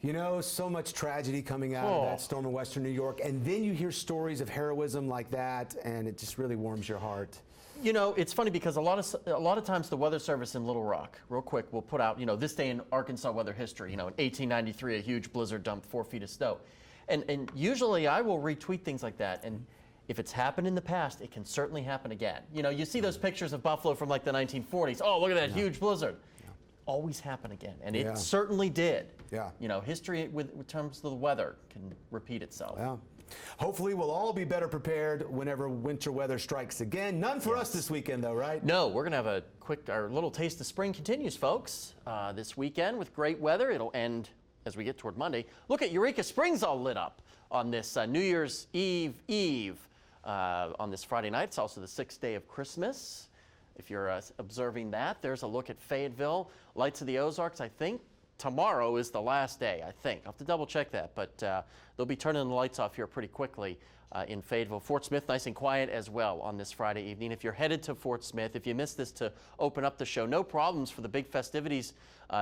You know, so much tragedy coming out of that storm in western New York, and then you hear stories of heroism like that, and it just really warms your heart. You know, it's funny because a lot of times the Weather Service in Little Rock, real quick, will put out, this day in Arkansas weather history. In 1893, a huge blizzard dumped 4 feet of snow. And usually I will retweet things like that. And if it's happened in the past, it can certainly happen again. You see those pictures of Buffalo from like the 1940s. Oh, look at that huge blizzard. Always happen again, and it certainly did. History with terms of the weather can repeat itself. Hopefully we'll all be better prepared whenever winter weather strikes again. None for us this weekend though, right? No, we're gonna have our little taste of spring continues, folks, this weekend with great weather. It'll end as we get toward Monday. Look at Eureka Springs all lit up on this New Year's Eve on this Friday night. It's also the 6th day of Christmas. If you're observing that, there's a look at Fayetteville. Lights of the Ozarks, I think tomorrow is the last day, I think. I'll have to double check that, but they'll be turning the lights off here pretty quickly in Fayetteville. Fort Smith, nice and quiet as well on this Friday evening. If you're headed to Fort Smith, if you missed this to open up the show, no problems for the big festivities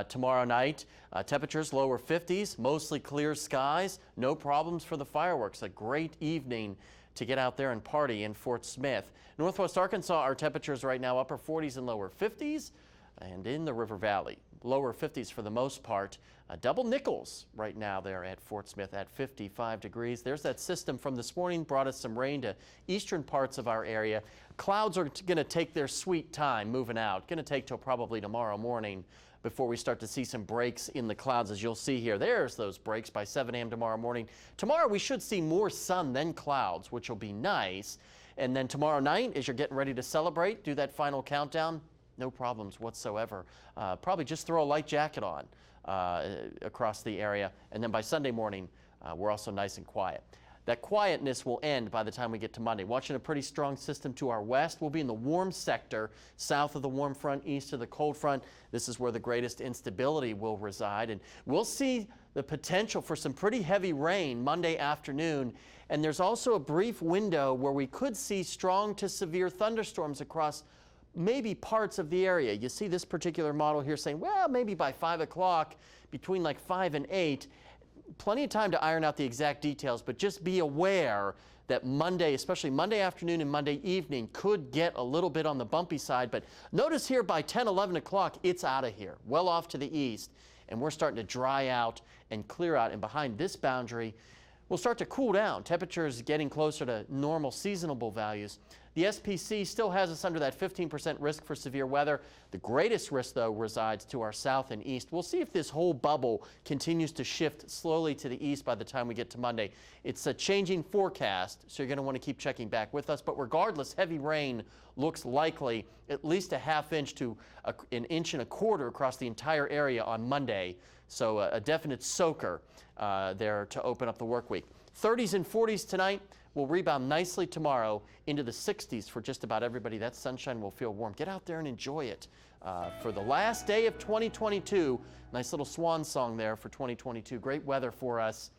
tomorrow night. Temperatures lower 50s, mostly clear skies. No problems for the fireworks. A great evening to get out there and party in Fort Smith. Northwest Arkansas, our temperatures right now upper 40s and lower 50s, and in the River Valley, lower 50s for the most part. Double nickels right now there at Fort Smith at 55 degrees. There's that system from this morning, brought us some rain to eastern parts of our area. Clouds are going to take their sweet time moving out. Going to take till probably tomorrow morning before we start to see some breaks in the clouds, as you'll see here. There's those breaks by 7 a.m. tomorrow morning. Tomorrow we should see more sun than clouds, which will be nice. And then tomorrow night, as you're getting ready to celebrate, do that final countdown, no problems whatsoever. Probably just throw a light jacket on across the area. And then by Sunday morning, we're also nice and quiet. That quietness will end by the time we get to Monday. Watching a pretty strong system to our west. We'll be in the warm sector, south of the warm front, east of the cold front. This is where the greatest instability will reside. And we'll see the potential for some pretty heavy rain Monday afternoon. And there's also a brief window where we could see strong to severe thunderstorms across maybe parts of the area. You see this particular model here saying, well, maybe by 5 o'clock, between like 5 and 8. Plenty of time to iron out the exact details, but just be aware that Monday, especially Monday afternoon and Monday evening, could get a little bit on the bumpy side. But notice here by 10, 11 o'clock, it's out of here, well off to the east, and we're starting to dry out and clear out. And behind this boundary, we'll start to cool down. Temperatures getting closer to normal seasonable values. The SPC still has us under that 15% risk for severe weather. The greatest risk, though, resides to our south and east. We'll see if this whole bubble continues to shift slowly to the east by the time we get to Monday. It's a changing forecast, so you're going to want to keep checking back with us. But regardless, heavy rain looks likely, at least a ½ inch to an inch and a quarter across the entire area on Monday. So a definite soaker there to open up the work week. 30s and 40s tonight. Will rebound nicely tomorrow into the 60s for just about everybody. That sunshine will feel warm. Get out there and enjoy it for the last day of 2022. Nice little swan song there for 2022. Great weather for us.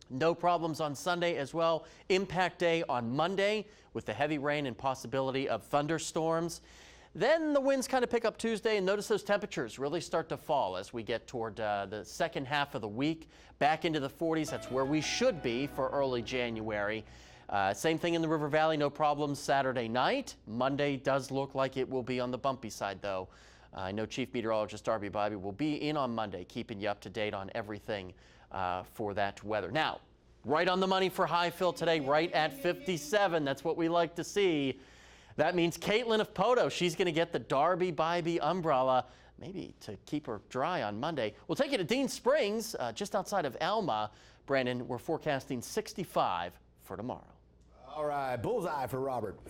No problems on Sunday as well. Impact day on Monday with the heavy rain and possibility of thunderstorms. Then the winds kind of pick up Tuesday, and notice those temperatures really start to fall as we get toward the second half of the week. Back into the 40s, that's where we should be for early January. Same thing in the River Valley, no problems Saturday night. Monday does look like it will be on the bumpy side, though. I know Chief Meteorologist Darby Bobby will be in on Monday, keeping you up to date on everything for that weather. Now, right on the money for high fill today, right at 57. That's what we like to see. That means Caitlin of Poto, she's going to get the Darby Bybee umbrella, maybe to keep her dry on Monday. We'll take you to Dean Springs, just outside of Alma. Brandon, we're forecasting 65 for tomorrow. All right, bullseye for Robert.